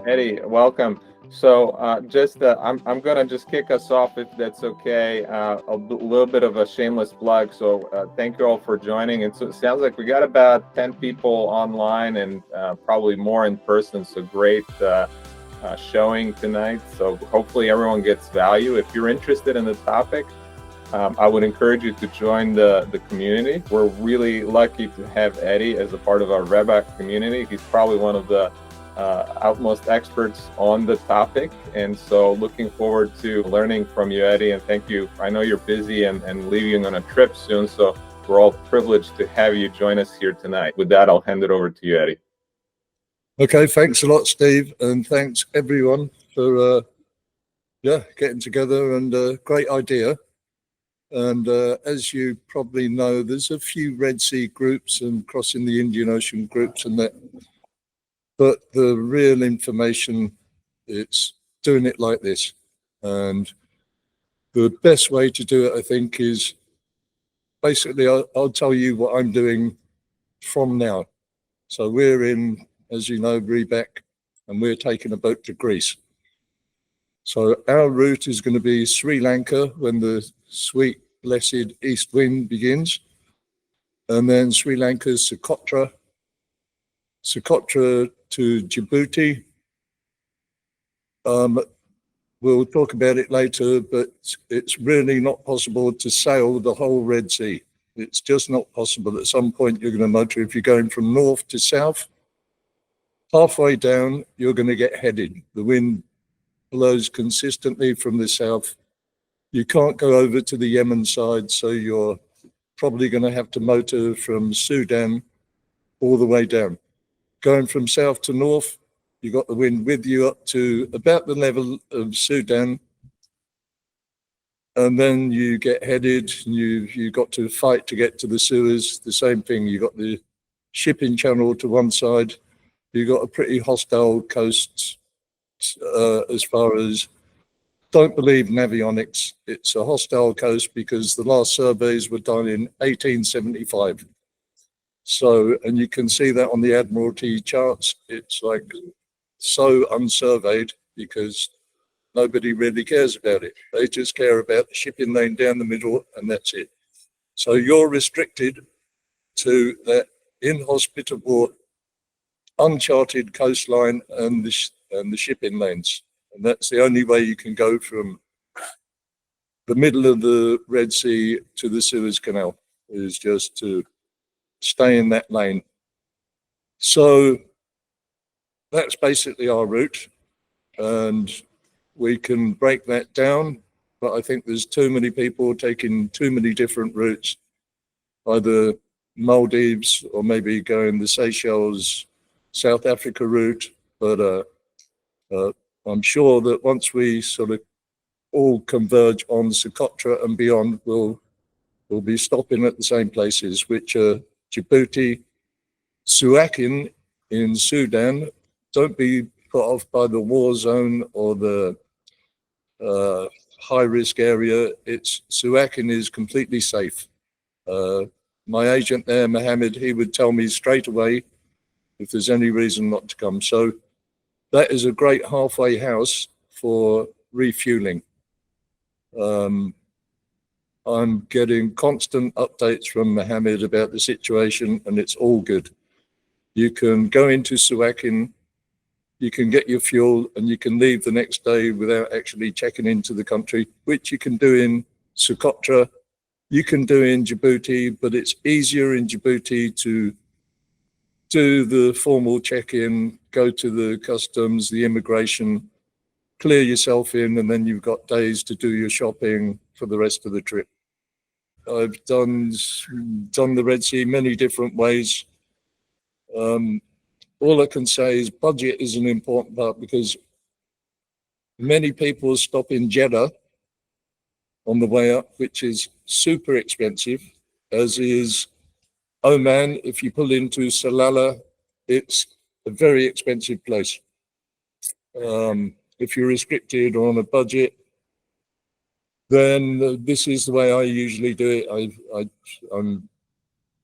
Eddie, welcome. I'm gonna just kick us off if that's okay. Little bit of a shameless plug. Thank you all for joining. And so it sounds like we got about 10 people online and probably more in person. So great showing tonight. So hopefully everyone gets value. If you're interested in the topic, I would encourage you to join the community. We're really lucky to have Eddie as a part of our Rebak community. He's probably one of the outmost experts on the topic. And so looking forward to learning from you, Eddie, and thank you. I know you're busy and leaving on a trip soon, so we're all privileged to have you join us here tonight. With that, I'll hand it over to you, Eddie. Okay, thanks a lot, Steve, and thanks everyone for getting together, and great idea. And as you probably know, there's a few Red Sea groups and crossing the Indian Ocean groups and that. But the real information, it's doing it like this. And the best way to do it, I think, is basically I'll tell you what I'm doing from now. So we're in, as you know, Rebak, and we're taking a boat to Greece. So our route is going to be Sri Lanka when the sweet, blessed east wind begins, and then Sri Lanka's Socotra to Djibouti. We'll talk about it later, but it's really not possible to sail the whole Red Sea. It's just not possible. At some point, you're going to motor. If you're going from north to south, halfway down, you're going to get headed. The wind blows consistently from the south. You can't go over to the Yemen side, so you're probably going to have to motor from Sudan all the way down. Going from south to north, you got the wind with you up to about the level of Sudan, and then you get headed, and you got to fight to get to the Suez. The same thing, you got the shipping channel to one side. You got a pretty hostile coast as far as, don't believe navionics. It's a hostile coast because the last surveys were done in 1875. So, and you can see that on the Admiralty charts. It's like so unsurveyed because nobody really cares about it. They just care about the shipping lane down the middle, and that's it. So you're restricted to that inhospitable, uncharted coastline and the shipping lanes. And that's the only way you can go from the middle of the Red Sea to the Suez Canal, is just to stay in that lane. So that's basically our route, and we can break that down, but I think there's too many people taking too many different routes, either Maldives or maybe going the Seychelles, South Africa route. But I'm sure that once we sort of all converge on Socotra and beyond, we'll be stopping at the same places, which are Djibouti, Suakin in Sudan. Don't be put off by the war zone or the high risk area. It's Suakin is completely safe. My agent there, Mohammed, he would tell me straight away if there's any reason not to come. So that is a great halfway house for refueling. I'm getting constant updates from Mohammed about the situation, and it's all good. You can go into Suakin, you can get your fuel, and you can leave the next day without actually checking into the country, which you can do in Socotra, you can do in Djibouti, but it's easier in Djibouti to do the formal check-in, go to the customs, the immigration, clear yourself in, and then you've got days to do your shopping for the rest of the trip. I've done the Red Sea many different ways. All I can say is budget is an important part, because many people stop in Jeddah on the way up, which is super expensive, as is Oman. If you pull into Salalah, it's a very expensive place. If you're restricted or on a budget, then this is the way I usually do it. I'm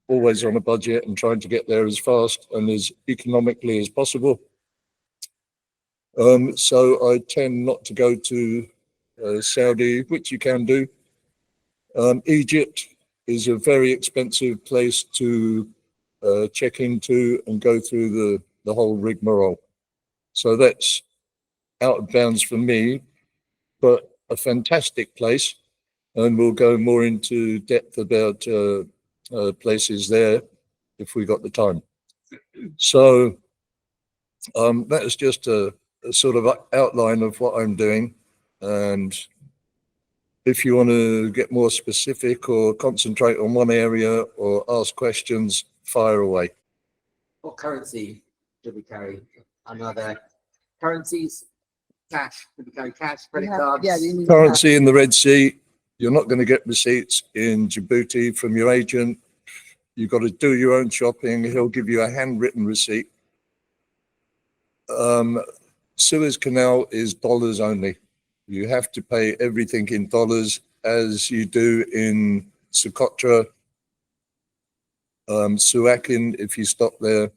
always on a budget and trying to get there as fast and as economically as possible. So I tend not to go to Saudi, which you can do. Egypt is a very expensive place to check into and go through the whole rigmarole. So that's out of bounds for me, but a fantastic place. And we'll go more into depth about places there if we got the time. So that is just a sort of outline of what I'm doing. And if you want to get more specific or concentrate on one area or ask questions, fire away. What currency do we carry? Another currencies, cash. Do we carry cash, credit cards? Yeah, you need Currency in the Red Sea, you're not going to get receipts in Djibouti from your agent. You've got to do your own shopping. He'll give you a handwritten receipt. Suez Canal is dollars only. You have to pay everything in dollars, as you do in Socotra, Suakin. If you stop there,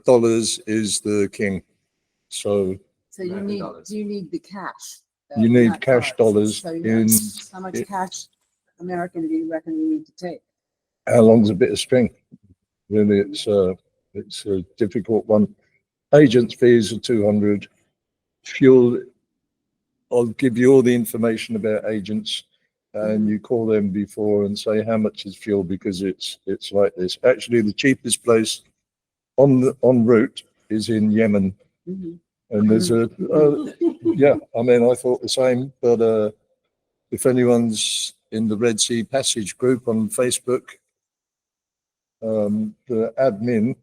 dollars is the king. So So you need the cash. you need not cash cards. dollars So in. how much cash American do you reckon you need to take? How long's a bit of string? Really, it's a difficult one. Agents' fees are 200. Fuel, I'll give you all the information about agents, and you call them before and say how much is fuel, because it's like this. Actually, the cheapest place en route is in Yemen, and there's yeah. I mean, I thought the same, but if anyone's in the Red Sea Passage group on Facebook, the admin,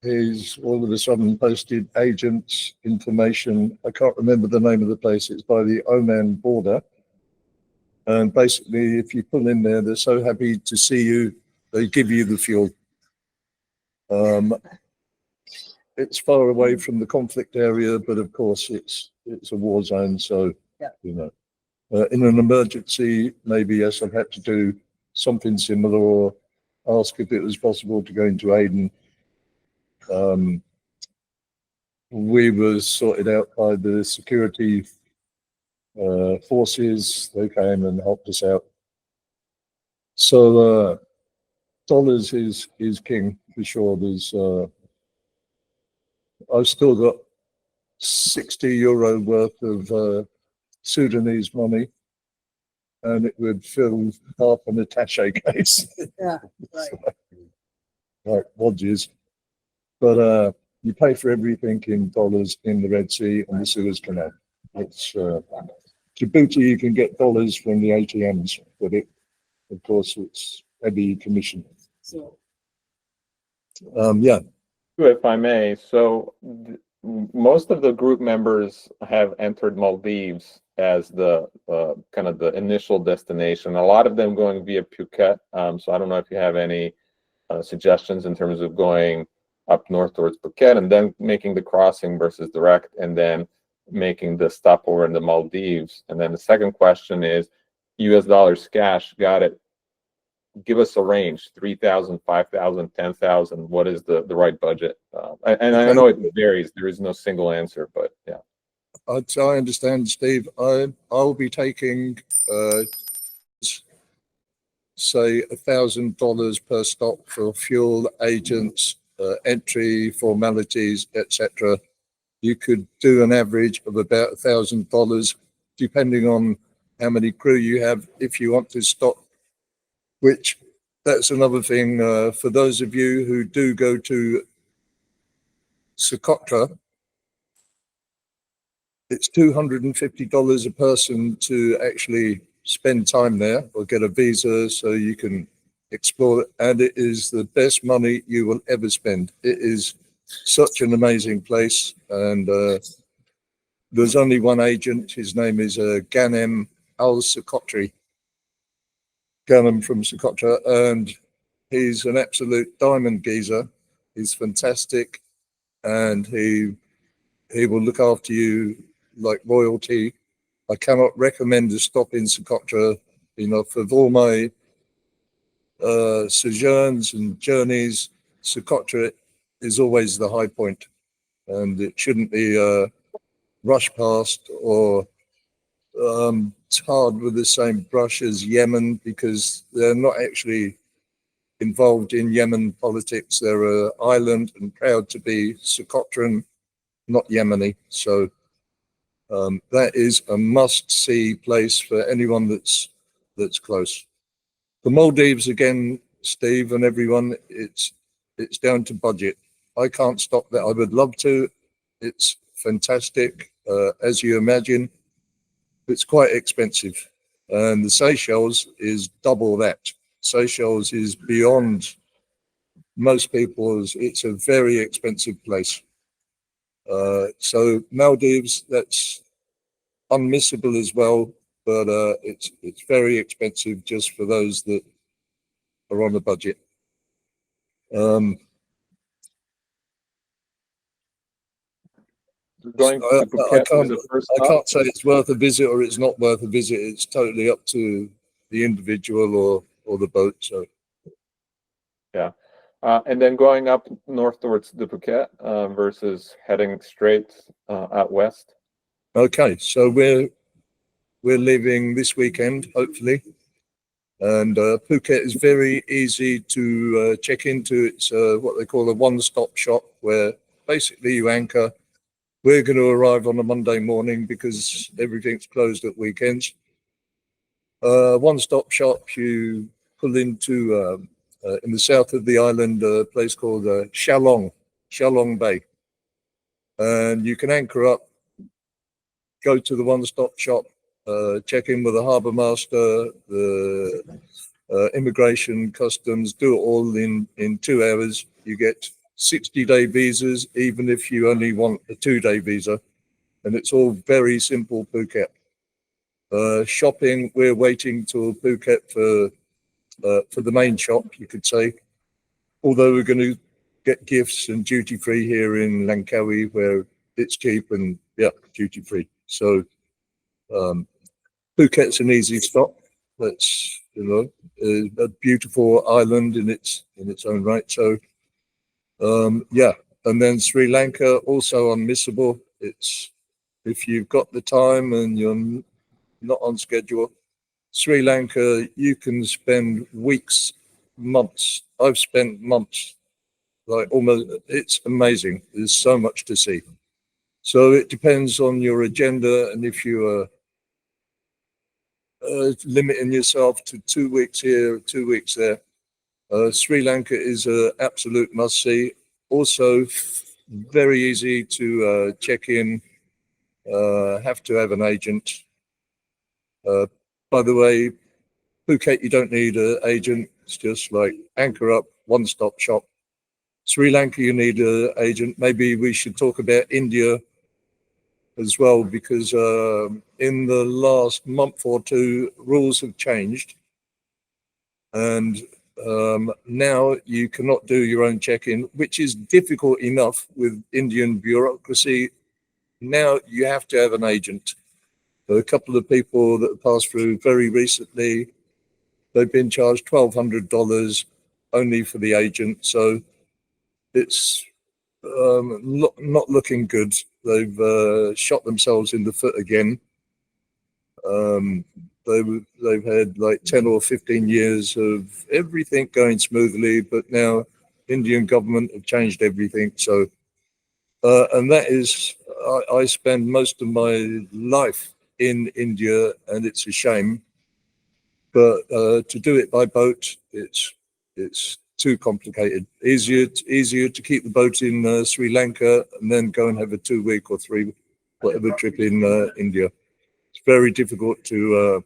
he's all of a sudden posted agents information. I can't remember the name of the place. It's by the Oman border. And basically, if you pull in there, they're so happy to see you, they give you the fuel. It's far away from the conflict area, but of course it's a war zone. So, Yeah. you know, in an emergency, maybe yes, I've had to do something similar, or ask if it was possible to go into Aden. We were sorted out by the security forces. They came and helped us out. So dollars is king for sure. There's I've still got 60 euro worth of Sudanese money, and it would fill half an attaché case. Yeah, right. Like wadges. But you pay for everything in dollars in the Red Sea and the Suez Canal. It's Djibouti, you can get dollars from the ATMs, but of course, it's heavy commission. So Yeah. If I may, so most of the group members have entered Maldives as the kind of the initial destination. A lot of them going via Phuket. So I don't know if you have any suggestions in terms of going up north towards Phuket and then making the crossing versus direct, and then making the stopover in the Maldives. And then the second question is US dollars cash. Got it. Give us a range: 3,000, 5,000, 10,000. What is the right budget? And I know it varies. There is no single answer, but yeah. I understand, Steve. I'll be taking say $1,000 per stop for fuel, agents, entry formalities, etc. You could do an average of about $1,000, depending on how many crew you have, if you want to stop. Which, that's another thing for those of you who do go to Socotra. It's $250 a person to actually spend time there, or get a visa so you can explore it. And it is the best money you will ever spend. It is such an amazing place. And there's only one agent. His name is Ghanem Al-Sokotri. Ghanem from Socotra. And he's an absolute diamond geezer. He's fantastic. And he will look after you like royalty. I cannot recommend a stop in Socotra enough. Of all my sojourns and journeys, Socotra is always the high point, and it shouldn't be rush past or tarred with the same brush as Yemen, because they're not actually involved in Yemen politics. They're an island and proud to be Socotra, not Yemeni. So that is a must-see place for anyone that's close. The Maldives, again, Steve and everyone, it's down to budget. I can't stop that. I would love to. It's fantastic, as you imagine. It's quite expensive, and the Seychelles is double that. Seychelles is beyond most people's. It's a very expensive place. So Maldives, that's unmissable as well, but it's very expensive just for those that are on a budget. Going I, to Phuket was the first I stop? can't say it's worth a visit or it's not worth a visit. It's totally up to the individual or the boat. So Yeah. And then going up north towards the Phuket versus heading straight out west. okay, so we're leaving this weekend, hopefully, and Phuket is very easy to check into. It's what they call a one-stop shop, where basically you anchor. We're going to arrive on a Monday morning because everything's closed at weekends. One-stop shop, you pull into in the south of the island, a place called Shalong Bay, and you can anchor up, go to the one-stop shop, check in with the harbour master, the immigration, customs, do it all in 2 hours. You get 60-day visas, even if you only want a 2-day visa, and it's all very simple Phuket. Shopping, we're waiting till Phuket for the main shop, you could say. Although we're going to get gifts and duty free here in Langkawi, where it's cheap and duty free. So Phuket's an easy stop. That's a beautiful island in its own right. So and then Sri Lanka, also unmissable. It's, if you've got the time and you're not on schedule, Sri Lanka, you can spend weeks, months. I've spent months, like almost, it's amazing. There's so much to see. So it depends on your agenda, and if you are limiting yourself to 2 weeks here, 2 weeks there, Sri Lanka is an absolute must-see. Also, very easy to check in. Have to have an agent. By the way, Phuket, you don't need an agent. It's just like anchor up, one-stop shop. Sri Lanka, you need an agent. Maybe we should talk about India as well, because in the last month or two, rules have changed. And now you cannot do your own check-in, which is difficult enough with Indian bureaucracy. Now you have to have an agent. A couple of people that passed through very recently, they've been charged $1,200 only for the agent. So it's not looking good. They've shot themselves in the foot again. They've had like 10 or 15 years of everything going smoothly, but now Indian government have changed everything. So, and that is, I spend most of my life in India, and it's a shame. But to do it by boat, it's too complicated. Easier to keep the boat in Sri Lanka and then go and have a 2 week or 3 whatever trip in India. It's very difficult to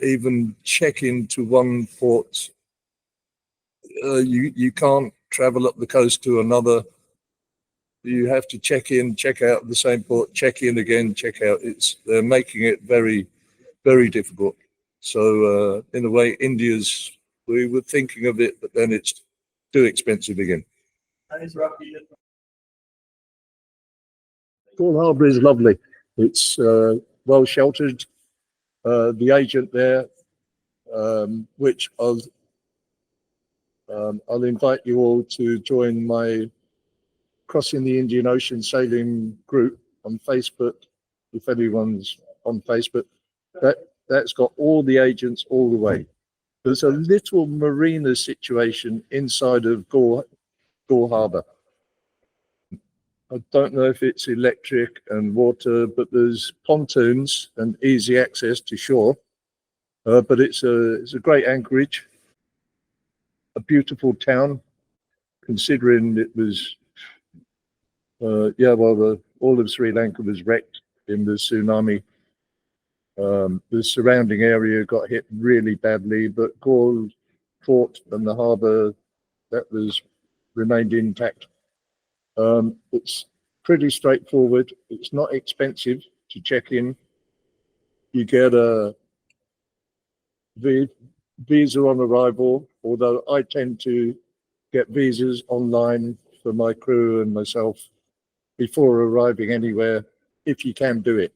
even check into one port. You can't travel up the coast to another. You have to check in, check out the same port, check in again, check out. They're making it very, very difficult. So in a way, we were thinking of it, but then it's too expensive again. Galle Harbour is lovely. It's well sheltered. The agent there, which I'll invite you all to join my Crossing the Indian Ocean Sailing Group on Facebook. If anyone's on Facebook, that's got all the agents all the way. There's a little marina situation inside of Gore Harbour. I don't know if it's electric and water, but there's pontoons and easy access to shore. But it's a great anchorage, a beautiful town, considering it was, all of Sri Lanka was wrecked in the tsunami. The surrounding area got hit really badly, but Gore Fort and the harbour that was remained intact. It's pretty straightforward. It's not expensive to check in. You get a visa on arrival, although I tend to get visas online for my crew and myself before arriving anywhere, if you can do it,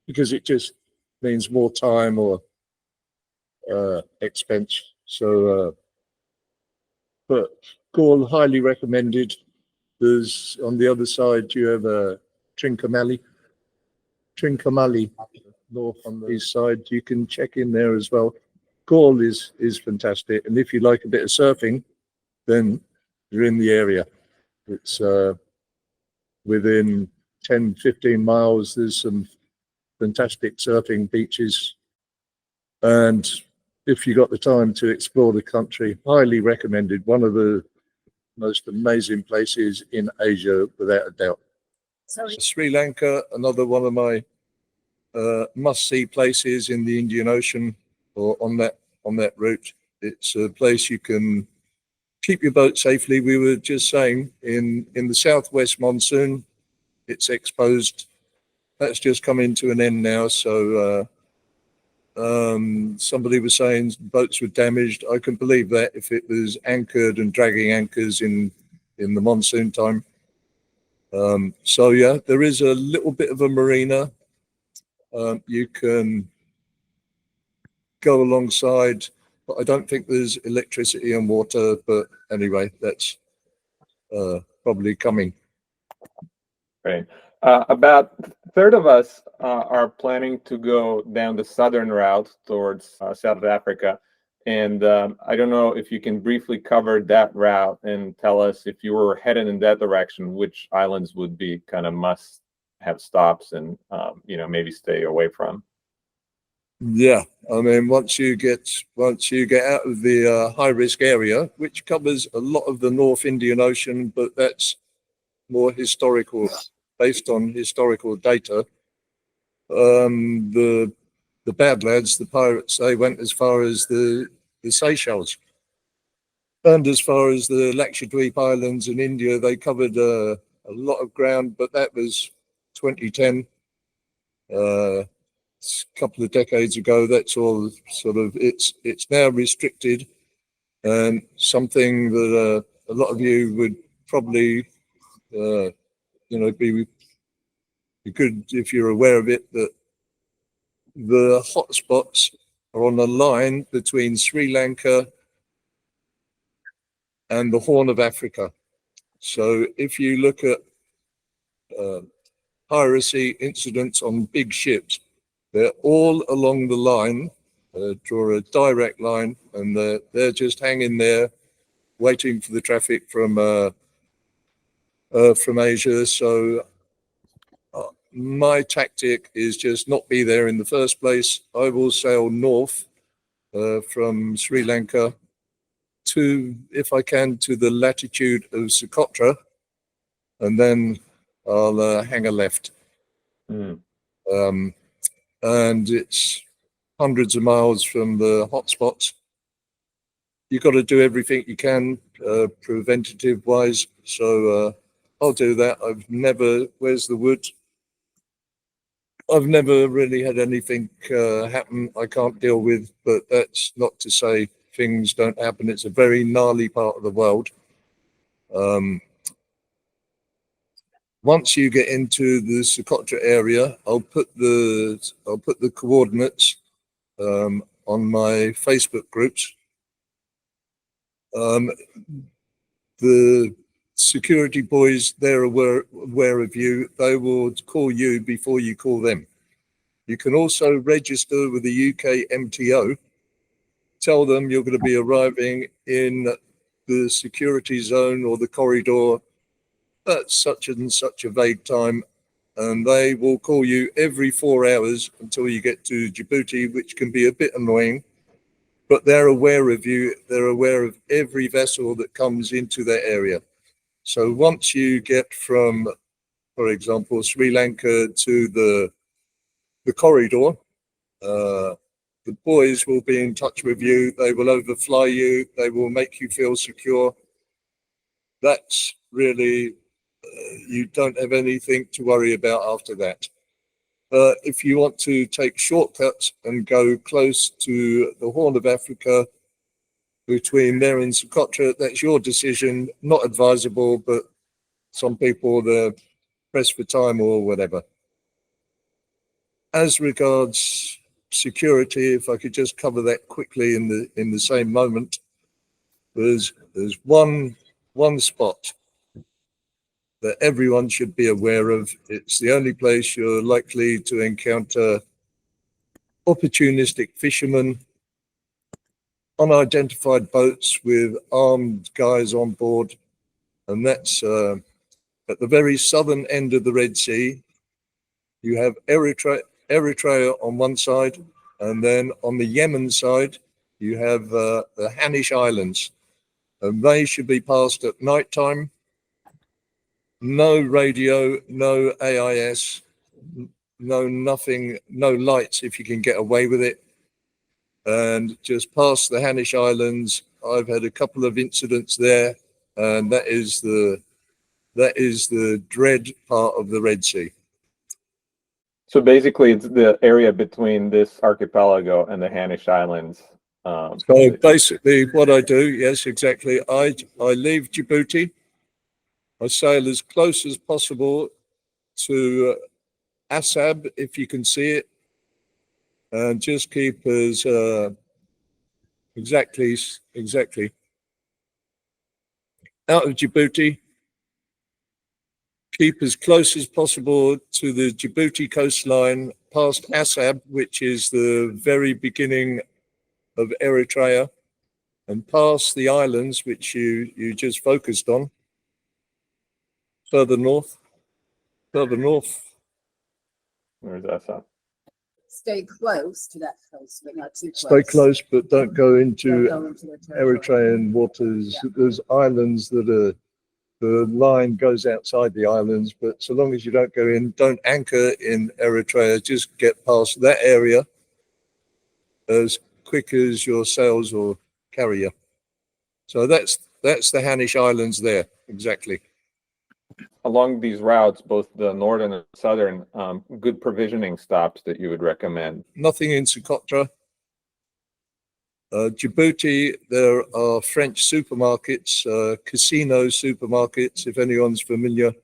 because it just means more time or expense. So, but Gaul highly recommended. There's on the other side you have a Trincomalee north on the east side. You can check in there as well. Gaul is fantastic, and if you like a bit of surfing, then you're in the area. It's within 10-15 miles. There's some fantastic surfing beaches, and if you got the time to explore the country, highly recommended. One of the most amazing places in Asia, without a doubt. Sri Lanka, another one of my must-see places in the Indian Ocean or on that route. It's a place you can keep your boat safely. We were just saying in the southwest monsoon, it's exposed. That's just coming to an end now. So somebody was saying boats were damaged. I can believe that if it was anchored and dragging anchors in the monsoon time. So yeah, there is a little bit of a marina. You can go alongside, but I don't think there's electricity and water. But anyway, that's probably coming. Right. About a third of us are planning to go down the southern route towards South Africa. And I don't know if you can briefly cover that route and tell us, if you were headed in that direction, which islands would be kind of must have stops and, maybe stay away from. Yeah, I mean, once you get out of the high risk area, which covers a lot of the North Indian Ocean, but that's more historical, based on historical data. The bad lads, the pirates, they went as far as the Seychelles, and as far as the Lakshadweep Islands in India. They covered a lot of ground, but that was 2010. A couple of decades ago. That's all sort of, it's now restricted, and something that a lot of you would probably be good if you're aware of it, that the hotspots are on a line between Sri Lanka and the Horn of Africa. So if you look at piracy incidents on big ships, they're all along the line. Draw a direct line, and they're just hanging there, waiting for the traffic from Asia. So my tactic is just not be there in the first place. I will sail north from Sri Lanka to, if I can, to the latitude of Socotra, and then I'll hang a left. And it's hundreds of miles from the hotspots. You've got to do everything you can preventative wise. So I'll do that. Where's the wood? I've never really had anything happen I can't deal with, but that's not to say things don't happen. It's a very gnarly part of the world. Once you get into the Socotra area, I'll put the coordinates on my Facebook groups. The security boys, they're aware of you. They will call you before you call them. You can also register with the UK MTO. Tell them you're going to be arriving in the security zone or the corridor at such and such a vague time, and they will call you every 4 hours until you get to Djibouti, which can be a bit annoying, but they're aware of you. They're aware of every vessel that comes into their area. So once you get from, for example, Sri Lanka to the corridor, the boys will be in touch with you. They will overfly you. They will make you feel secure. That's really, you don't have anything to worry about after that. If you want to take shortcuts and go close to the Horn of Africa between there and Socotra, that's your decision. Not advisable, but some people they're pressed for time or whatever. As regards security, if I could just cover that quickly in the same moment, there's one spot that everyone should be aware of. It's the only place you're likely to encounter opportunistic fishermen, unidentified boats with armed guys on board, and that's at the very southern end of the Red Sea. You have Eritrea on one side, and then on the Yemen side, you have the Hanish Islands, and they should be passed at night time. No radio, no AIS, no nothing, no lights if you can get away with it. And just past the Hanish Islands, I've had a couple of incidents there, and that is the dread part of the Red Sea. So basically, it's the area between this archipelago and the Hanish Islands. So basically, what I do, yes, exactly. I leave Djibouti. I sail as close as possible to Assab, if you can see it, and just keep as exactly out of Djibouti. Keep as close as possible to the Djibouti coastline, past Assab, which is the very beginning of Eritrea, and past the islands, which you just focused on. Further north. Where's that? Stay close to that coast, but not too close. Stay close, but don't go Don't into go into their territory. Eritrean waters. Yeah. There's islands that are, the line goes outside the islands, but so long as you don't go in, don't anchor in Eritrea, just get past that area as quick as your sails will carry you. So that's the Hanish Islands there, exactly. Along these routes, both the northern and southern, good provisioning stops that you would recommend? Nothing in Socotra. Djibouti, there are French supermarkets, casino supermarkets, if anyone's familiar.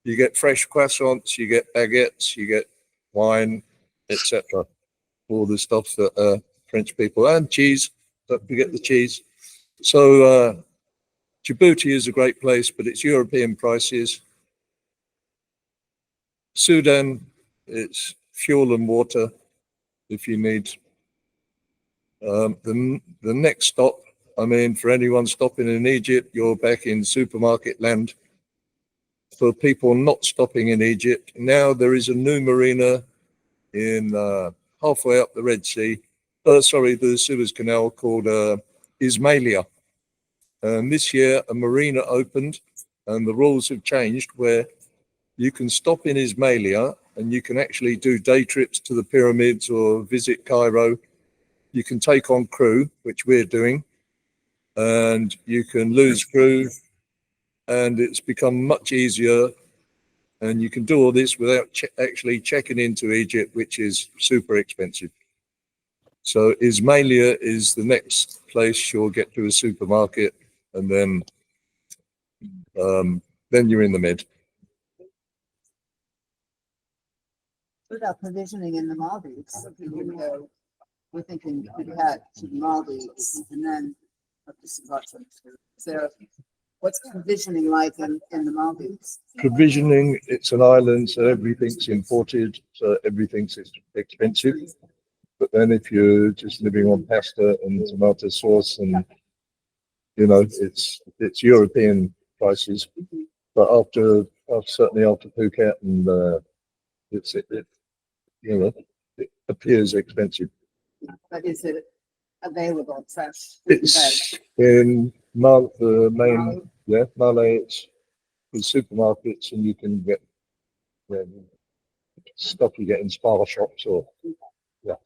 You get fresh croissants, you get baguettes, you get wine, etc. All the stuff that French people, and cheese, don't forget the cheese. So Djibouti is a great place, but it's European prices. Sudan, it's fuel and water if you need. The next stop, I mean, for anyone stopping in Egypt, you're back in supermarket land. For people not stopping in Egypt, now there is a new marina in halfway up the Red Sea, the Suez Canal, called Ismailia. And this year a marina opened, and the rules have changed where you can stop in Ismailia and you can actually do day trips to the pyramids or visit Cairo. You can take on crew, which we're doing, and you can lose crew, and it's become much easier. And you can do all this without actually checking into Egypt, which is super expensive. So Ismailia is the next place you'll get to a supermarket, and then you're in the mid. What about provisioning in the Maldives? We're thinking we could head to the Maldives and then up to Socotra. Is there What's provisioning like in the Maldives? Provisioning, it's an island, so everything's imported, so everything's expensive. But then if you're just living on pasta and tomato sauce and, you know, it's European prices. But certainly after Phuket and it you know, it appears expensive. But is it available fresh? It's in the main, Malay, it's in supermarkets, and you can get stuff you get in spa shops or, yeah.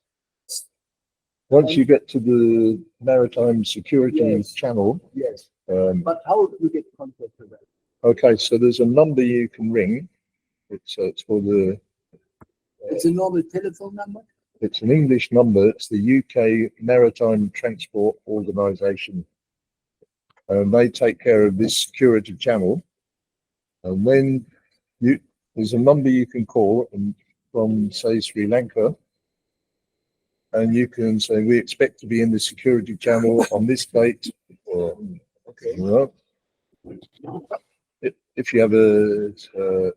Once you get to the Maritime Security Channel, Yes. but how do you get contact with that? okay, so there's a number you can ring. It's for the. It's a normal telephone number? It's an English number. It's the UK Maritime Transport Organisation. And they take care of this security channel. And when there's a number you can call from, say, Sri Lanka, and you can say, we expect to be in the security channel on this date. Or, Okay. you know, if you have a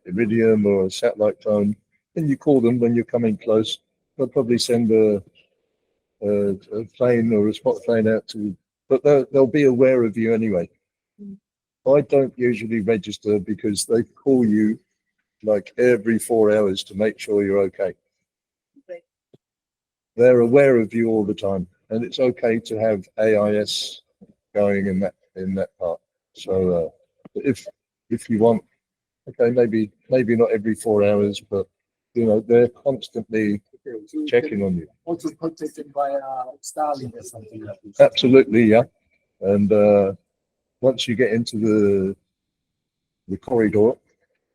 Iridium or a satellite phone, then you call them when you're coming close. They'll probably send a plane or a spot plane out to, but they'll be aware of you anyway. I don't usually register because they call you like every 4 hours to make sure you're okay. They're aware of you all the time, and it's okay to have AIS going in that part. So if you want, okay, maybe not every 4 hours, but you know, they're constantly checking on you. Also contacted by Starlink or something like this. Absolutely, yeah. And once you get into the corridor,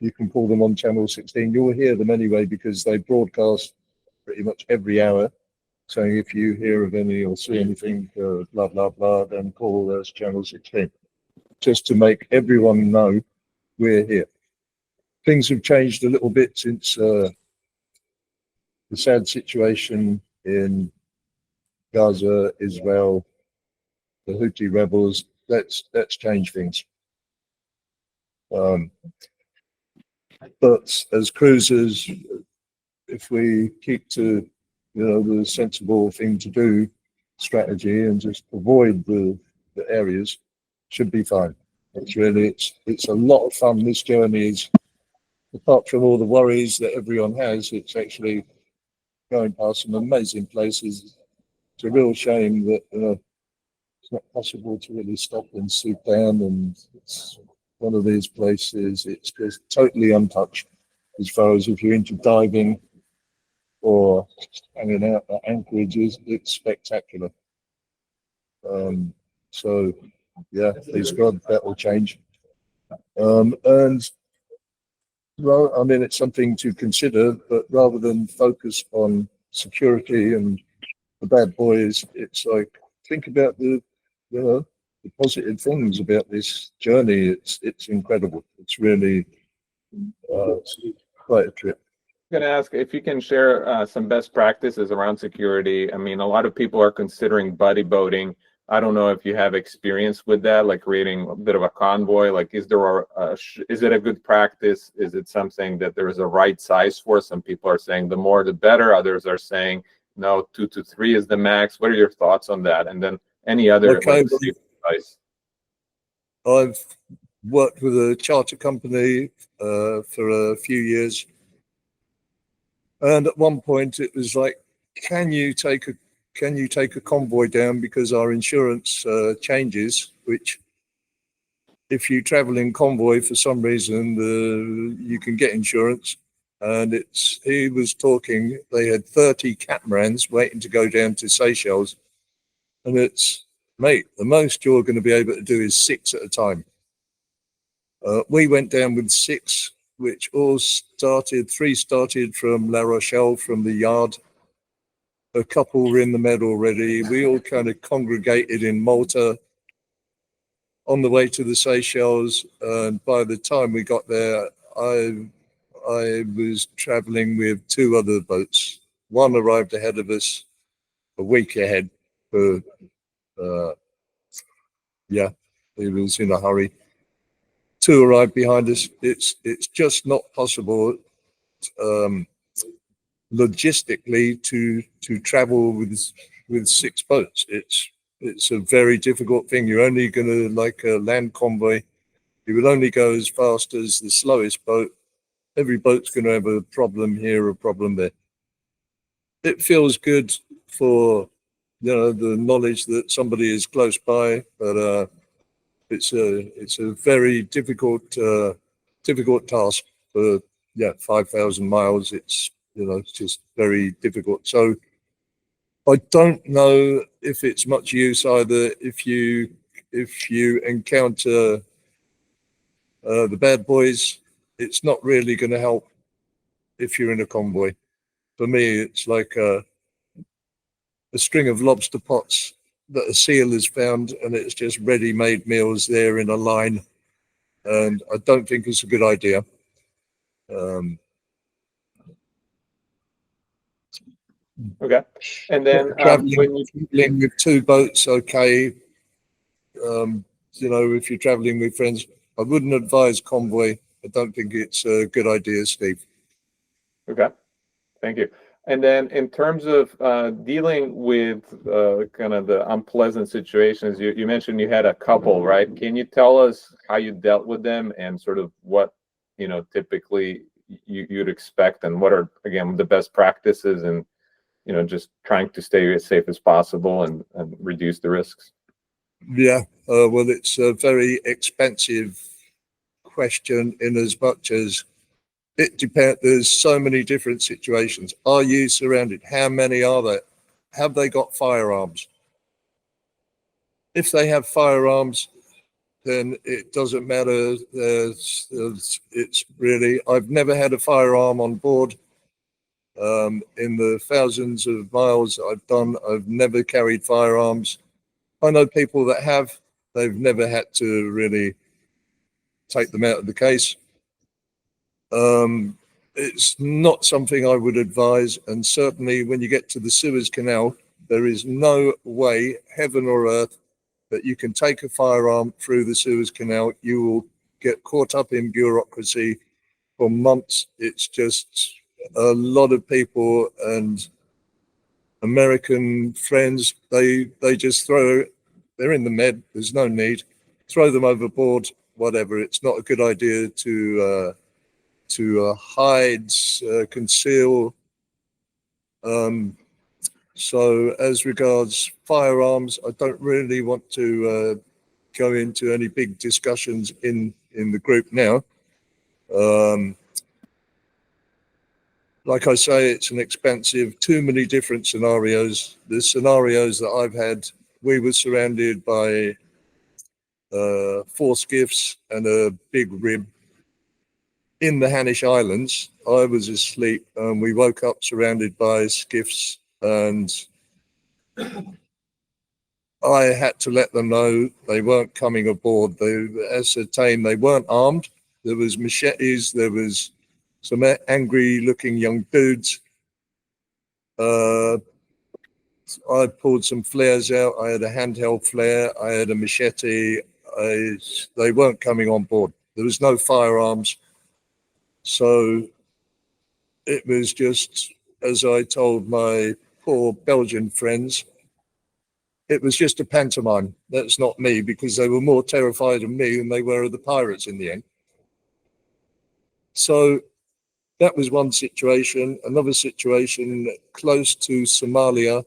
you can call them on channel 16. You'll hear them anyway because they broadcast pretty much every hour. So if you hear of any or see anything, blah blah blah, then call us channel 16, just to make everyone know we're here. Things have changed a little bit since the sad situation in Gaza, Israel, the Houthi rebels. That's changed things. But as cruisers, if we keep to, the sensible thing to do strategy and just avoid the areas, should be fine. It's a lot of fun. This journey is, apart from all the worries that everyone has, it's actually going past some amazing places. It's a real shame that it's not possible to really stop and sit down, and it's one of these places, it's just totally untouched as far as if you're into diving or hanging out at anchorages. It's spectacular. So yeah, please God, that will change. And well, I mean, it's something to consider, but rather than focus on security and the bad boys, it's like, think about the positive things about this journey. It's incredible. It's really it's quite a trip. I'm going to ask if you can share some best practices around security. I mean, a lot of people are considering buddy boating. I don't know if you have experience with that, like creating a bit of a convoy. Like, is it a good practice? Is it something that there is a right size for? Some people are saying the more the better. Others are saying no, 2 to 3 is the max. What are your thoughts on that? And then any other advice? I've worked with a charter company for a few years, and at one point it was like, can you take a convoy down, because our insurance changes, which if you travel in convoy for some reason, you can get insurance. And he was talking, they had 30 catamarans waiting to go down to Seychelles. And it's, mate, the most you're going to be able to do is 6 at a time. We went down with 6, which all started, 3 started from La Rochelle, from the yard. A couple were in the Med already. We all kind of congregated in Malta on the way to the Seychelles. And by the time we got there, I was traveling with 2 other boats. One arrived ahead of us a week ahead. He was in a hurry. two arrived behind us. It's just not possible logistically to travel with six boats. It's a very difficult thing. You're only going to, like a land convoy, you will only go as fast as the slowest boat. Every boat's going to have a problem here, a problem there. It feels good for, the knowledge that somebody is close by, but it's a very difficult task for 5,000 miles. It's just very difficult. So I don't know if it's much use either if you encounter the bad boys. It's not really going to help if you're in a convoy. For me, it's like a string of lobster pots that a seal has found, and it's just ready-made meals there in a line. And I don't think it's a good idea. Okay. And then traveling with two boats, okay. If you're traveling with friends, I wouldn't advise convoy. I don't think it's a good idea, Steve. Okay, thank you. And then in terms of dealing with kind of the unpleasant situations, you mentioned you had a couple, right? Can you tell us how you dealt with them and sort of what, typically you'd expect, and what are, again, the best practices, and, just trying to stay as safe as possible and reduce the risks? Yeah, well, it's a very expensive question in as much as it depends. There's so many different situations. Are you surrounded? How many are there? Have they got firearms? If they have firearms, then it doesn't matter. It's really, I've never had a firearm on board. In the thousands of miles I've done, I've never carried firearms. I know people that have. They've never had to really take them out of the case. It's not something I would advise, and certainly when you get to the Suez Canal, there is no way, heaven or earth, that you can take a firearm through the Suez Canal. You will get caught up in bureaucracy for months. It's just a lot of people and American friends, they just they're in the Med, there's no need, throw them overboard, whatever. It's not a good idea to hide, conceal. So as regards firearms, I don't really want to go into any big discussions in the group now. Like I say, it's an expensive, too many different scenarios. The scenarios that I've had, we were surrounded by 4 skiffs and a big rib in the Hanish Islands. I was asleep and we woke up surrounded by skiffs, and I had to let them know they weren't coming aboard. They ascertained they weren't armed. There was machetes, there was some angry looking young dudes. I pulled some flares out. I had a handheld flare. I had a machete. They weren't coming on board. There was no firearms. So it was just, as I told my poor Belgian friends, it was just a pantomime. That's not me, because they were more terrified of me than they were of the pirates in the end. So that was one situation. Another situation close to Somalia.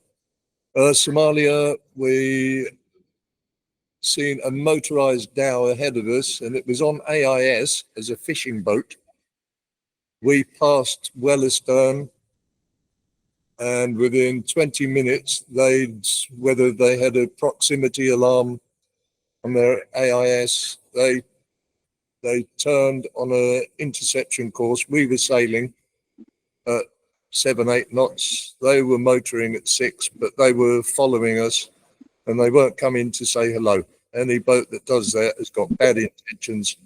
Somalia, we seen a motorized dhow ahead of us, and it was on AIS as a fishing boat. We passed well astern, and within 20 minutes, whether they had a proximity alarm on their AIS, they turned on an interception course. We were sailing at 7-8 knots. They were motoring at 6, but they were following us, and they weren't coming to say hello. Any boat that does that has got bad intentions.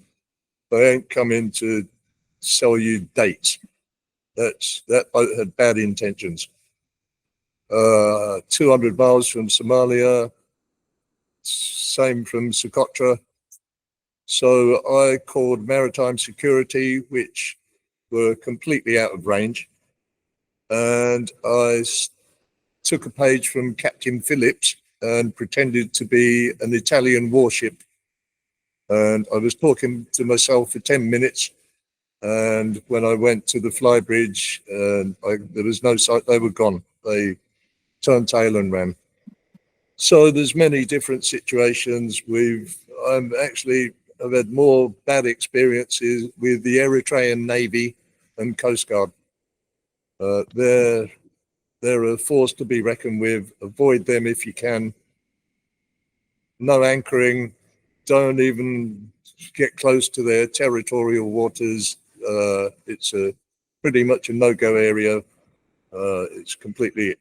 They ain't coming to sell you dates. That boat had bad intentions. 200 miles from Somalia, same from Socotra. So I called Maritime Security, which were completely out of range. And I took a page from Captain Phillips and pretended to be an Italian warship. And I was talking to myself for 10 minutes. And when I went to the flybridge, there was no sight, they were gone. They turned tail and ran. So there's many different situations. I've had more bad experiences with the Eritrean Navy and Coast Guard. They're a force to be reckoned with. Avoid them if you can. No anchoring. Don't even get close to their territorial waters. It's pretty much a no-go area. It's completely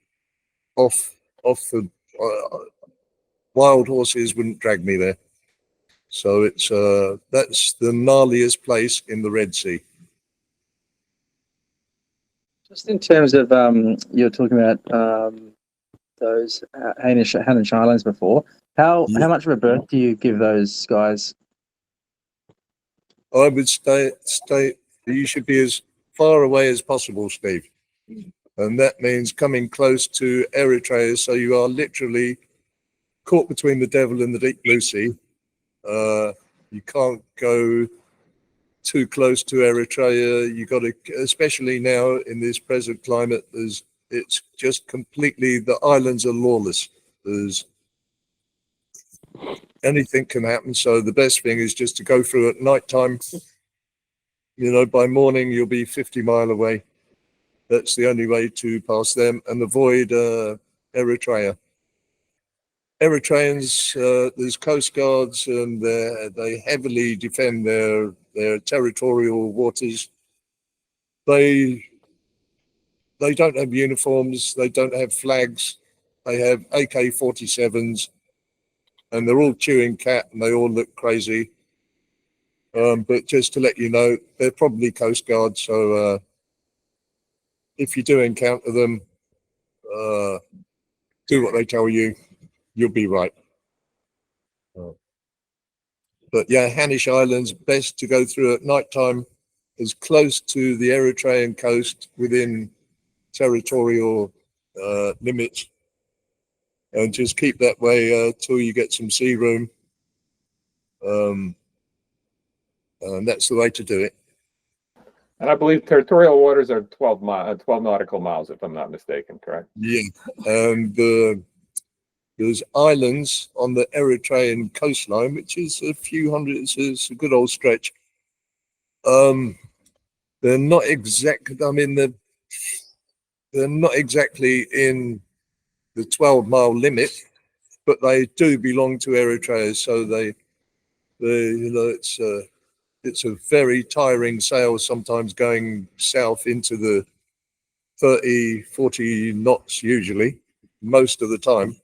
off the wild horses wouldn't drag me there. So that's the gnarliest place in the Red Sea. Just in terms of you're talking about those Hanish Islands before. How much of a berth do you give those guys? I would stay. You should be as far away as possible, Steve, and that means coming close to Eritrea. So you are literally caught between the devil and the deep blue sea. You can't go too close to Eritrea. You got to, especially now in this present climate, it's just completely, the islands are lawless. There's anything can happen. So the best thing is just to go through at nighttime. By morning you'll be 50 miles away. That's the only way to pass them and avoid Eritrea. Eritreans, there's coast guards, and they heavily defend their territorial waters. They don't have uniforms. They don't have flags. They have AK-47s, and they're all chewing cat, and they all look crazy. But just to let you know, they're probably coast guards. So if you do encounter them, do what they tell you. You'll be right. But yeah, Hanish Islands, best to go through at nighttime, as close to the Eritrean coast within territorial limits, and just keep that way till you get some sea room. And that's the way to do it. And I believe territorial waters are 12 nautical miles, if I'm not mistaken, correct? Yeah, and there's islands on the Eritrean coastline, which is a few hundred. It's a good old stretch. They're not exact. I mean, they're not exactly in the 12-mile limit, but they do belong to Eritrea. So it's a very tiring sail sometimes going south into the 30, 40 knots usually, most of the time.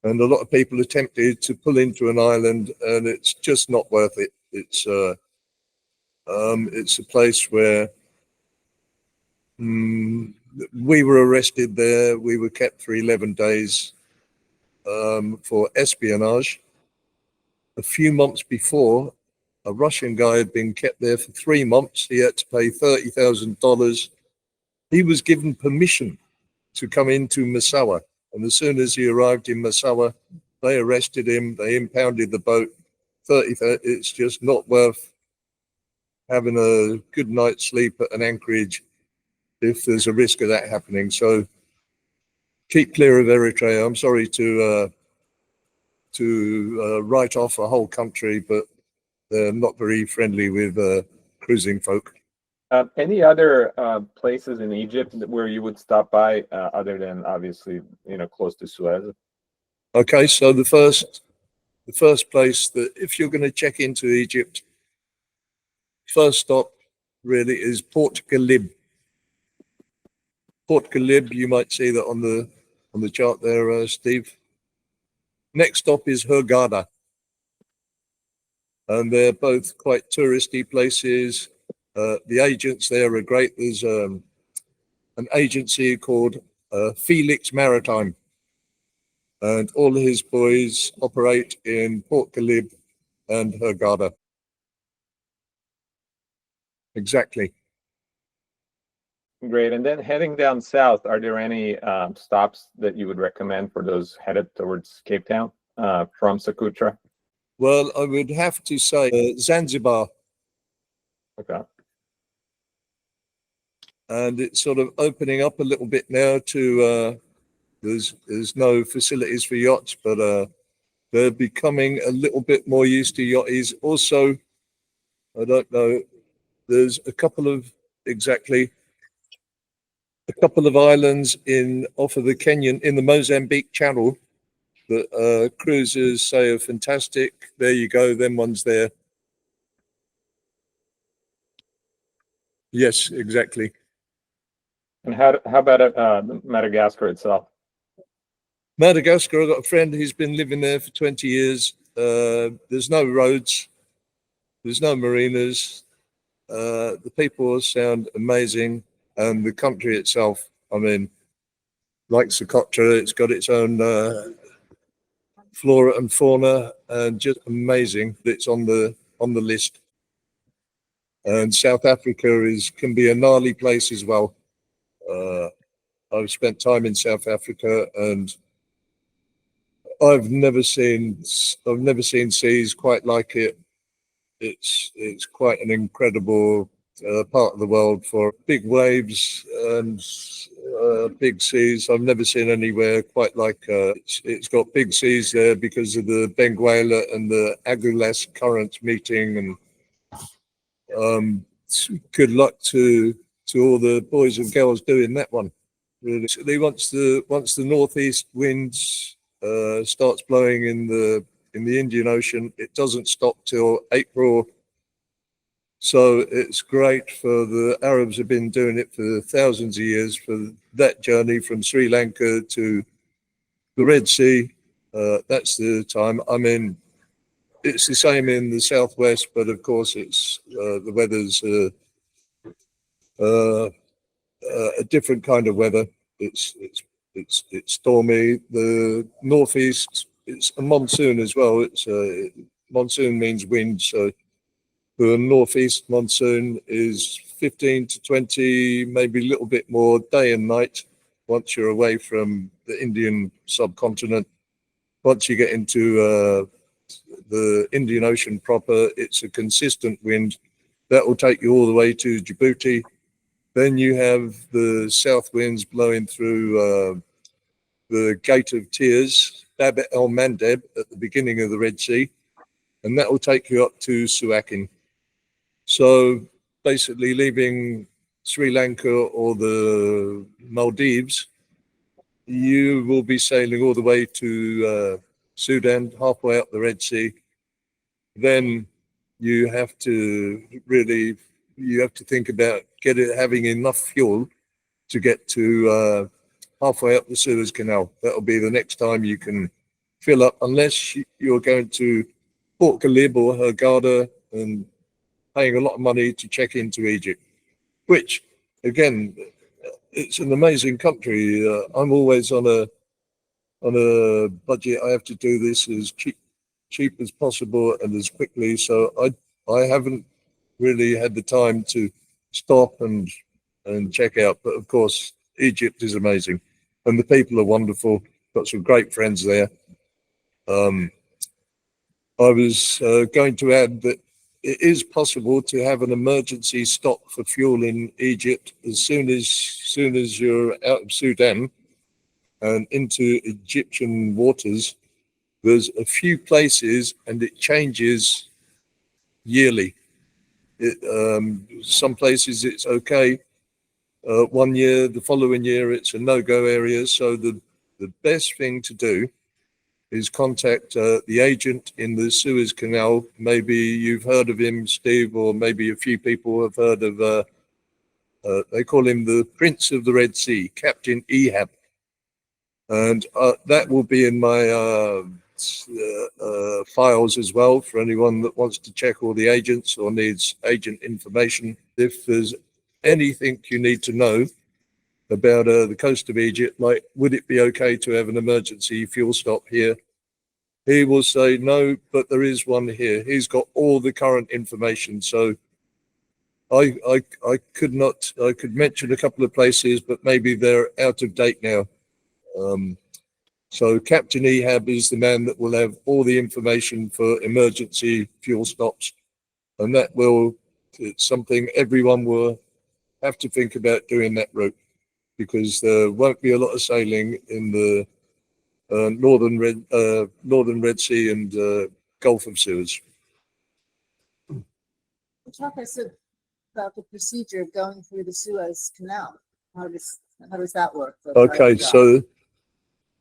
And a lot of people are tempted to pull into an island, and it's just not worth it. It's a place where we were arrested there. We were kept for 11 days for espionage. A few months before, a Russian guy had been kept there for 3 months. He had to pay $30,000. He was given permission to come into Massawa. And as soon as he arrived in Massawa, they arrested him. They impounded the boat. It's just not worth having a good night's sleep at an anchorage if there's a risk of that happening. So keep clear of Eritrea. I'm sorry to write off a whole country, but they're not very friendly with cruising folk. Any other places in Egypt where you would stop by, other than obviously, close to Suez? Okay, so the first place that if you're going to check into Egypt, first stop really is Port Galib. Port Galib, you might see that on the chart there, Steve. Next stop is Hurghada, and they're both quite touristy places. The agents there are great. There's an agency called Felix Maritime, and all his boys operate in Port Galib and Hurghada. Exactly. Great. And then heading down south, are there any stops that you would recommend for those headed towards Cape Town from Socotra? Well, I would have to say Zanzibar, Okay. and it's sort of opening up a little bit now to there's no facilities for yachts, but they're becoming a little bit more used to yachties. Also, I don't know, there's a couple of islands in off of the Kenyan in the Mozambique Channel that cruisers say are fantastic. There you go, them ones there. Yes, exactly. And how about Madagascar itself? Madagascar, I've got a friend who's been living there for 20 years. There's no roads, there's no marinas. The people sound amazing, and the country itself, I mean, like Socotra, it's got its own flora and fauna, and just amazing that it's on the list. And South Africa can be a gnarly place as well. I've spent time in South Africa, and I've never seen seas quite like it. It's quite an incredible part of the world for big waves and big seas. I've never seen anywhere quite like it's got big seas there because of the Benguela and the Agulhas current meeting. And good luck to all the boys and girls doing that one. Really, once the northeast winds starts blowing in the Indian Ocean, it doesn't stop till April. So it's great for the Arabs have been doing it for thousands of years for that journey from Sri Lanka to the Red Sea. That's the time. I mean, it's the same in the southwest, but of course it's the weather's a different kind of weather. It's stormy. The northeast, it's a monsoon as well. It's monsoon means wind, so the northeast monsoon is 15 to 20, maybe a little bit more day and night once you're away from the Indian subcontinent. Once you get into the Indian Ocean proper, it's a consistent wind that will take you all the way to Djibouti. Then you have the south winds blowing through the Gate of Tears, Bab el Mandeb at the beginning of the Red Sea, and that will take you up to Suakin. So basically leaving Sri Lanka or the Maldives, you will be sailing all the way to Sudan, halfway up the Red Sea. Then you have to think about having enough fuel to get to halfway up the Suez Canal. That'll be the next time you can fill up, unless you're going to Port Galib or Hurghada and paying a lot of money to check into Egypt, which again, it's an amazing country. I'm always on a budget. I have to do this as cheap as possible and as quickly. So I haven't really had the time to stop and check out. But of course, Egypt is amazing, and the people are wonderful. Got some great friends there. I was going to add that it is possible to have an emergency stop for fuel in Egypt as soon as you're out of Sudan and into Egyptian waters. There's a few places, and it changes yearly. Some places it's okay. 1 year, the following year, it's a no-go area. So the best thing to do is contact the agent in the Suez Canal. Maybe you've heard of him, Steve, or maybe a few people have heard of, they call him the Prince of the Red Sea, Captain Ehab. And that will be in my files as well for anyone that wants to check all the agents or needs agent information. If there's anything you need to know about the coast of Egypt, like would it be okay to have an emergency fuel stop here? He will say no, but there is one here. He's got all the current information. So I could not. I could mention a couple of places, but maybe they're out of date now. So Captain Ehab is the man that will have all the information for emergency fuel stops, and that will. It's something everyone will have to think about doing that route, because there won't be a lot of sailing in the northern Red Sea and Gulf of Suez. Talk us about the procedure of going through the Suez Canal. How does that work? for a Okay, private yacht? so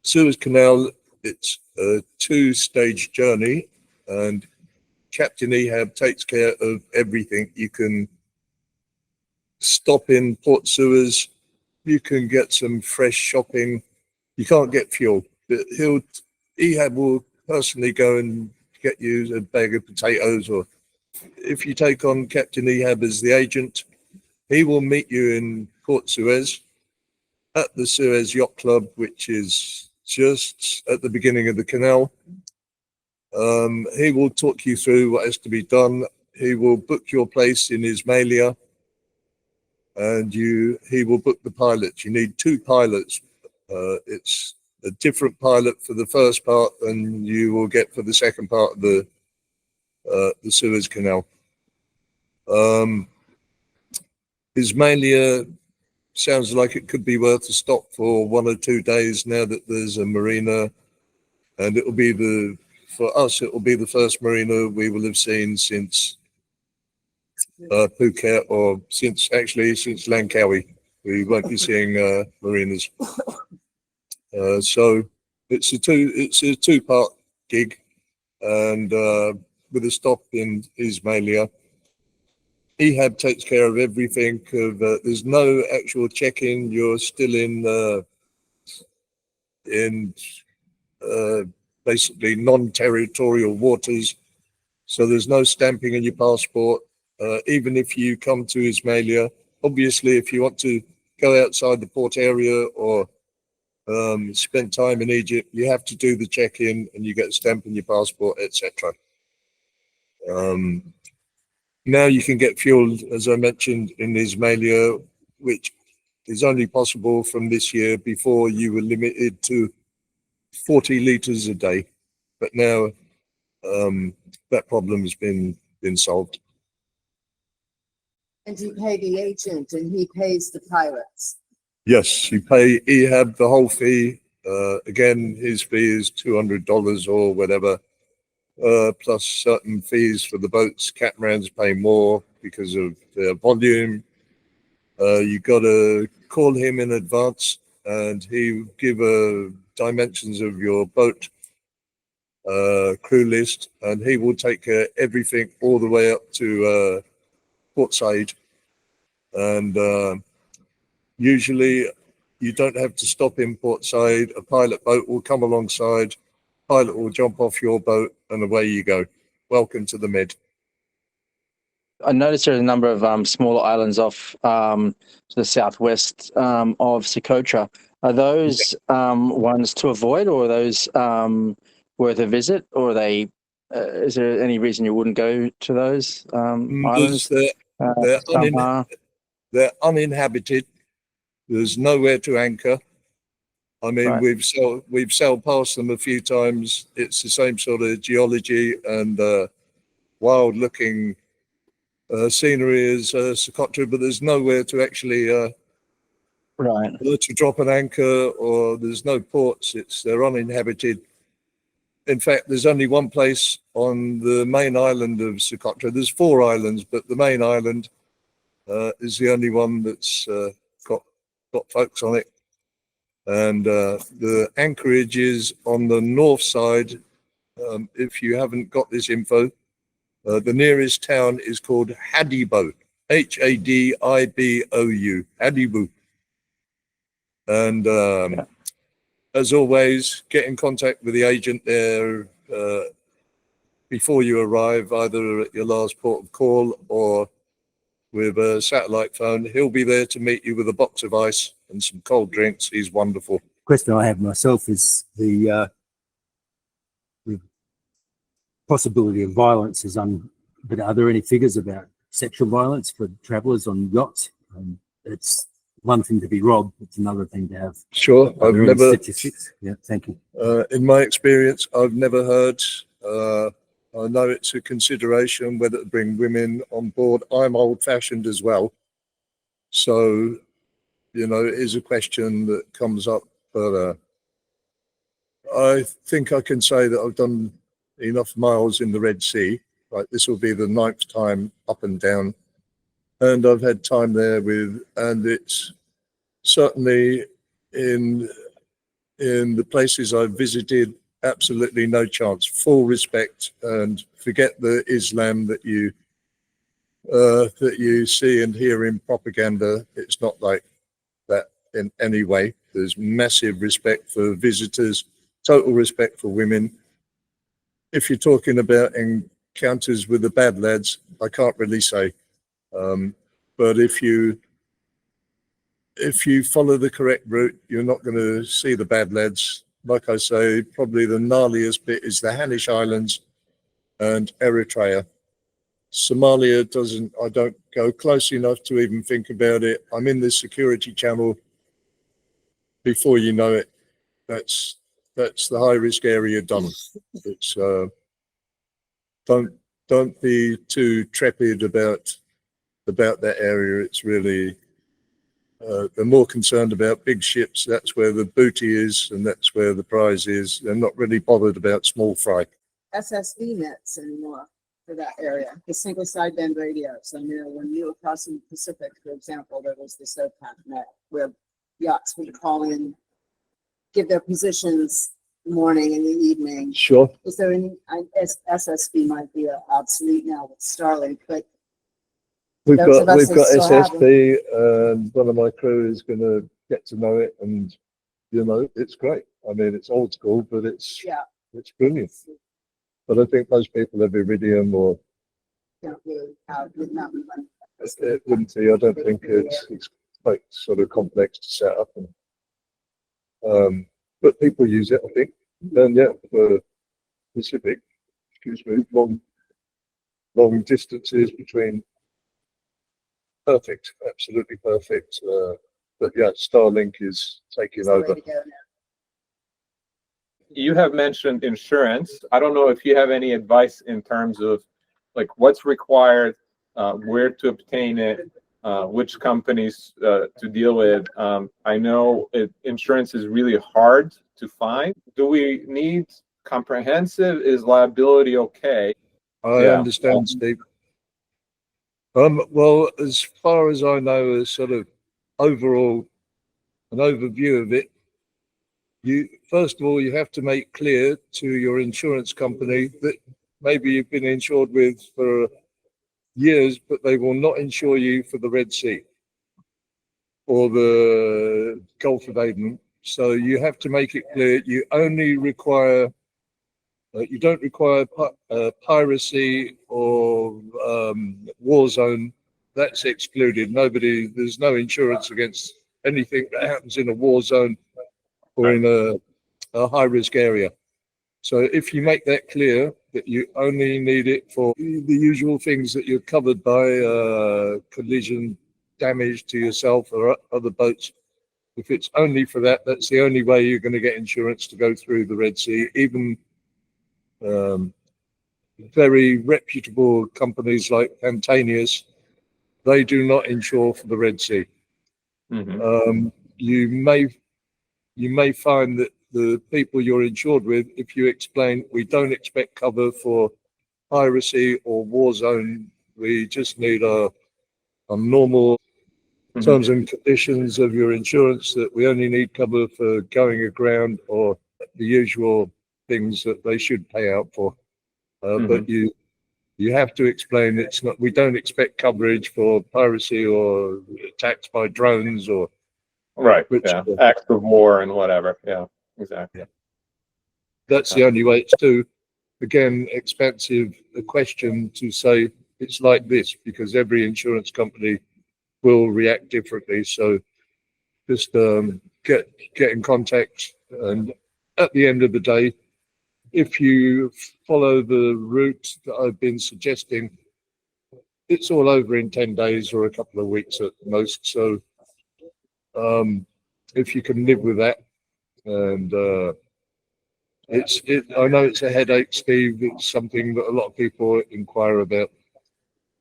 Suez Canal, it's a two-stage journey, and Captain Ehab takes care of everything. You can stop in Port Suez, you can get some fresh shopping. You can't get fuel, but Ehab will personally go and get you a bag of potatoes, or if you take on Captain Ehab as the agent, he will meet you in Port Suez at the Suez Yacht Club, which is just at the beginning of the canal. He will talk you through what has to be done. He will book your place in Ismailia, and he will book the pilots. You need two pilots. It's a different pilot for the first part than you will get for the second part of the Suez Canal. Ismailia sounds like it could be worth a stop for 1 or 2 days now that there's a marina, and for us it will be the first marina we will have seen since Phuket, or since Langkawi. We won't be seeing marinas. So it's a two-part gig, and with a stop in Ismailia. Ehab takes care of everything. There's no actual check-in. You're still in basically non-territorial waters, so there's no stamping in your passport. Even if you come to Ismailia, obviously, if you want to go outside the port area or spend time in Egypt, you have to do the check-in, and you get a stamp in your passport, etc. Now you can get fuel, as I mentioned, in Ismailia, which is only possible from this year. Before, you were limited to 40 litres a day, but now that problem has been solved. And you pay the agent and he pays the pilots. Yes, you pay Ehab the whole fee. Again, his fee is $200 or whatever. Plus certain fees for the boats. Catamarans pay more because of their volume. You got to call him in advance, and he will give dimensions of your boat, crew list, and he will take care of everything all the way up to Port Said. And usually you don't have to stop in Port Said. A pilot boat will come alongside. Pilot will jump off your boat, and away you go. Welcome to the Med. I noticed there's a number of smaller islands off to the southwest of Socotra. Are those ones to avoid, or are those worth a visit, or are they? Is there any reason you wouldn't go to those islands? They're uninhabited. There's nowhere to anchor. I mean, Right. we've sailed past them a few times. It's the same sort of geology and wild-looking scenery as Socotra, but there's nowhere to actually Right. to drop an anchor, or there's no ports. They're uninhabited. In fact, there's only one place on the main island of Socotra. There's 4 islands, but the main island is the only one that's got folks on it. And the anchorage is on the north side. If you haven't got this info, the nearest town is called Hadibou, Hadibou, Hadibou. And as always, get in contact with the agent there before you arrive, either at your last port of call or with a satellite phone. He'll be there to meet you with a box of ice and some cold drinks. He's wonderful. Question I have myself is the possibility of violence but are there any figures about sexual violence for travellers on yachts. It's one thing to be robbed, it's another thing to have. Sure, Are I've there any never, statistics? Yeah, thank you. in my experience, I've never heard. I know it's a consideration whether to bring women on board. I'm old-fashioned as well, so you know it is a question that comes up. But I think I can say that I've done enough miles in the Red Sea. Like this will be the 9th time up and down, and I've had time there and it's certainly in the places I've visited, absolutely no chance. Full respect, and forget the Islam that you see and hear in propaganda. It's not like that in any way. There's massive respect for visitors, total respect for women. If you're talking about encounters with the bad lads, I can't really say. But if you follow the correct route, you're not going to see the bad lads. Like I say, probably the gnarliest bit is the Hanish Islands and Eritrea. Somalia I don't go close enough to even think about it. I'm in the security channel. Before you know it, that's the high risk area done. It's don't be too trepid about that area. It's really they're more concerned about big ships. That's where the booty is, and that's where the prize is. They're not really bothered about small fry. SSV nets anymore for that area, the single sideband radios. I know when you were crossing the Pacific, for example, there was the SOPAC net where yachts would call in, give their positions morning and the evening. Sure. Is there any, SSV might be obsolete now with Starlink, but We've those got of us that still have SSP, and one of my crew is going to get to know it, and you know it's great. I mean, it's old school, but it's brilliant. But I think most people have Iridium or don't really have, would not be one. it wouldn't be. I don't think it's quite sort of complex to set up, and but people use it. I think. And yeah, for Pacific, long distances between. Perfect, absolutely perfect. But yeah, Starlink is taking It's the way over. to go now. You have mentioned insurance. I don't know if you have any advice in terms of like what's required, where to obtain it, which companies to deal with. I know insurance is really hard to find. Do we need comprehensive? Is liability okay? I understand, Steve. Well, as far as I know, a sort of overall, an overview of it, first of all, you have to make clear to your insurance company that maybe you've been insured with for years, but they will not insure you for the Red Sea or the Gulf of Aden. So you have to make it clear you only require, you don't require piracy or war zone. That's excluded. There's no insurance against anything that happens in a war zone or in a high risk area. So if you make that clear that you only need it for the usual things that you're covered by, collision damage to yourself or other boats, if it's only for that, that's the only way you're going to get insurance to go through the Red Sea. Even very reputable companies like Pantanius, they do not insure for the Red Sea. Mm-hmm. You may find that the people you're insured with, if you explain, we don't expect cover for piracy or war zone, we just need a normal terms and conditions of your insurance, that we only need cover for going aground or the usual things that they should pay out for. But you have to explain it's not. We don't expect coverage for piracy or attacks by drones or Right. Acts of war and whatever. Yeah. Exactly. Yeah. That's the only way. It's too, again, expensive a question to say it's like this, because every insurance company will react differently. So just get in contact, and at the end of the day, if you follow the route that I've been suggesting, it's all over in 10 days or a couple of weeks at most. So if you can live with that, and I know it's a headache, Steve. It's something that a lot of people inquire about,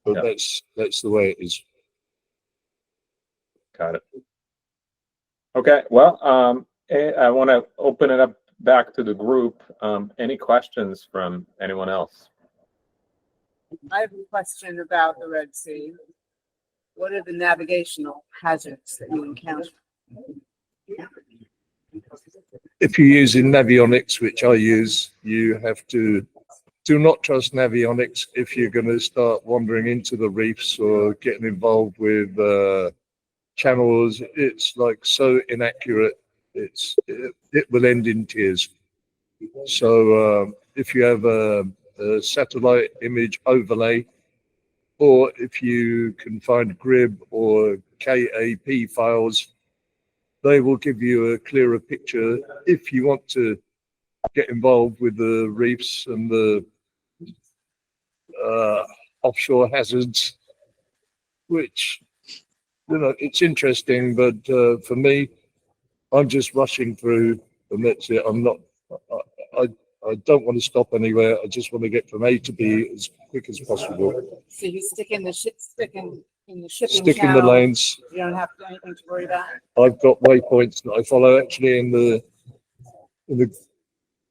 but Yeah. that's the way it is. Got it. Okay, well, I want to open it up back to the group. Any questions from anyone else? I have a question about the Red Sea. What are the navigational hazards that you encounter? If you're using Navionics, which I use, you have to do not trust Navionics if you're going to start wandering into the reefs or getting involved with channels. It's like so inaccurate. It will end in tears. So if you have a satellite image overlay, or if you can find GRIB or KAP files, they will give you a clearer picture if you want to get involved with the reefs and the offshore hazards, which, you know, it's interesting, but for me, I'm just rushing through and that's it. I don't want to stop anywhere. I just want to get from A to B as quick as possible. So you stick in the shipping Stick in the channel. lanes. You don't have anything to worry about. I've got waypoints that I follow. Actually, in the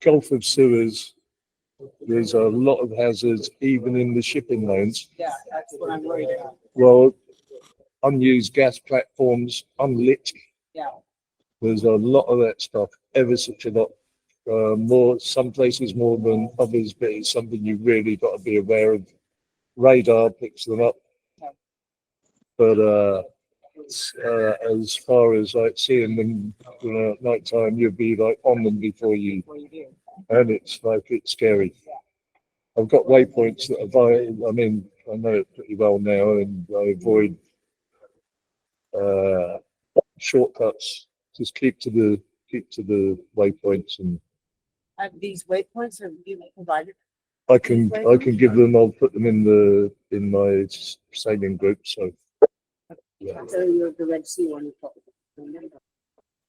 Gulf of Suez, there's a lot of hazards, even in the shipping lanes. Yeah, that's what I'm worried about. Well, unused gas platforms, unlit. Yeah. There's a lot of that stuff. Ever such a lot. More, some places more than others, but it's something you really got to be aware of. Radar picks them up. Yeah. But as far as like seeing them at night time, you'll be like on them before you, and it's like it's scary. I've got waypoints that I mean, I know it pretty well now, and I avoid shortcuts. Just keep to the waypoints, and Have these waypoints are you provided? I can give them. I'll put them in my sailing group. So yeah. So you have the Red Sea one.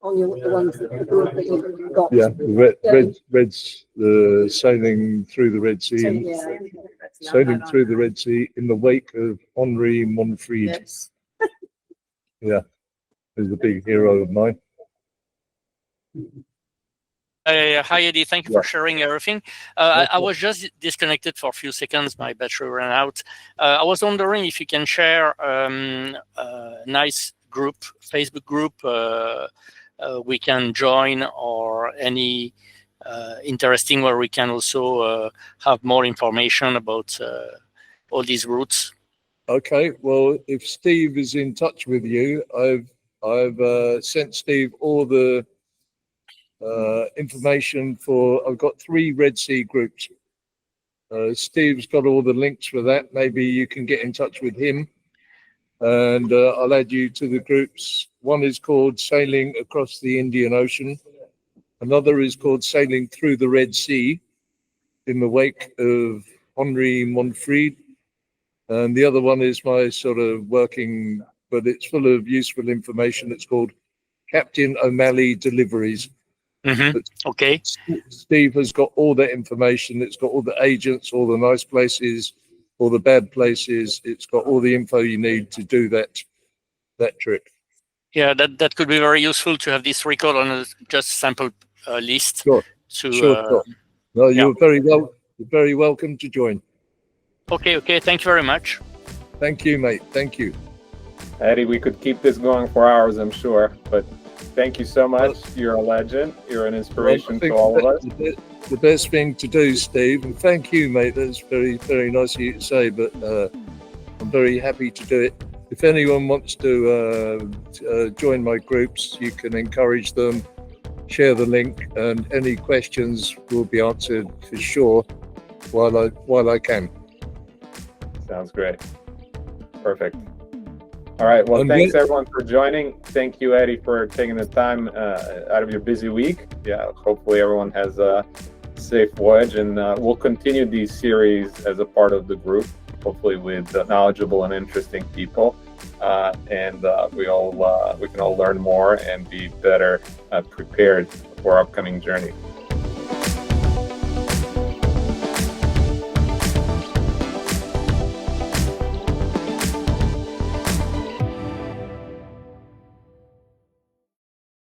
On the ones that the group that you've got. Yeah, the Red's sailing through the Red Sea, sailing through the Red Sea in the wake of Henri Monfreid. Yes. Yeah, he's a big hero of mine. Hi, Eddie. Thank you for sharing everything. I was just disconnected for a few seconds. My battery ran out. I was wondering if you can share a nice group, Facebook group we can join, or any interesting where we can also have more information about all these routes. Okay. Well, if Steve is in touch with you, I've sent Steve all the information for. I've got 3 Red Sea groups. Steve's got all the links for that. Maybe you can get in touch with him, and I'll add you to the groups. One is called Sailing Across the Indian Ocean. Another is called Sailing Through the Red Sea in the wake of Henri Monfreid. And the other one is my sort of working, but it's full of useful information. It's called Captain O'Malley Deliveries. Mm-hmm. Okay. Steve has got all that information. It's got all the agents, all the nice places, all the bad places. It's got all the info you need to do that trip. Yeah, that could be very useful to have this record on a just sample list. Sure. To, Sure. No, you're very welcome to join. Okay. Thank you very much. Thank you, mate. Thank you. Eddie, we could keep this going for hours, I'm sure, but thank you so much. You're a legend. You're an inspiration to all of us. The best thing to do, Steve, and thank you, mate. That's very, very nice of you to say, but I'm very happy to do it. If anyone wants to join my groups, you can encourage them, share the link, and any questions will be answered for sure while I can. Sounds great. Perfect. All right. Well, thanks everyone for joining. Thank you, Eddie, for taking the time out of your busy week. Yeah, hopefully everyone has a safe voyage, and we'll continue these series as a part of the group. hopefully with knowledgeable and interesting people, and we can all learn more and be better prepared for our upcoming journey.